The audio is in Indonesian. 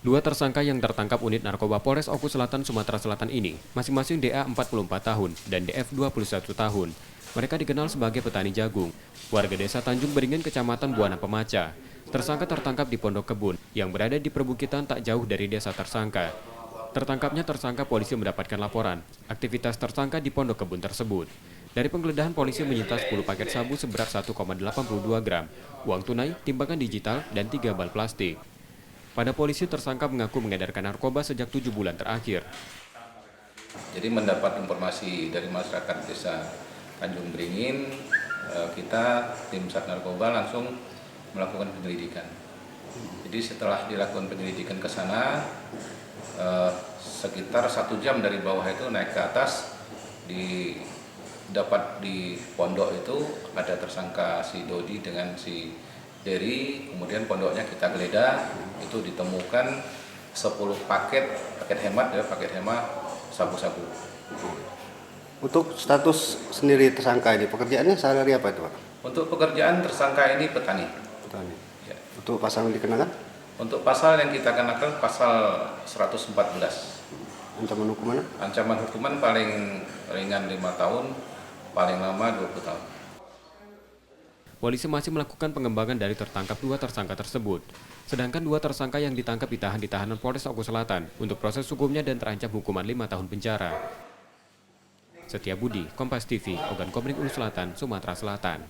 Dua tersangka yang tertangkap unit narkoba Polres Oku Selatan, Sumatera Selatan ini, masing-masing DA 44 tahun dan DF 21 tahun. Mereka dikenal sebagai petani jagung, warga desa Tanjung Beringin, Kecamatan Buana Pemaca. Tersangka tertangkap di Pondok Kebun, yang berada di perbukitan tak jauh dari desa tersangka. Tertangkapnya tersangka, polisi mendapatkan laporan aktivitas tersangka di Pondok Kebun tersebut. Dari penggeledahan, polisi menyita 10 paket sabu seberat 1,82 gram, uang tunai, timbangan digital, dan 3 bal plastik. Pada polisi, tersangka mengaku mengedarkan narkoba sejak 7 bulan terakhir. Jadi mendapat informasi dari masyarakat desa Tanjung Beringin, kita tim Sat Narkoba langsung melakukan penyelidikan. Jadi setelah dilakukan penyelidikan ke sana, sekitar 1 jam dari bawah itu naik ke atas, dapat di pondok itu ada tersangka si Dodi dengan si Dery, kemudian pondoknya kita geledah, itu ditemukan 10 paket hemat sabu-sabu. Untuk status sendiri tersangka ini, pekerjaannya sehari-hari apa itu, Pak? Untuk pekerjaan tersangka ini petani. Petani. Ya. Untuk pasal yang dikenakan? Untuk pasal yang kita kenakan pasal 114. Ancaman hukumannya? Ancaman hukuman paling ringan 5 tahun, paling lama 20 tahun. Polisi masih melakukan pengembangan dari tertangkap dua tersangka tersebut. Sedangkan dua tersangka yang ditangkap ditahan di tahanan Polres Oku Selatan untuk proses hukumnya dan terancam hukuman 5 tahun penjara. Setia Budi, Kompas TV, Ogan Komering Ulu Selatan, Sumatera Selatan.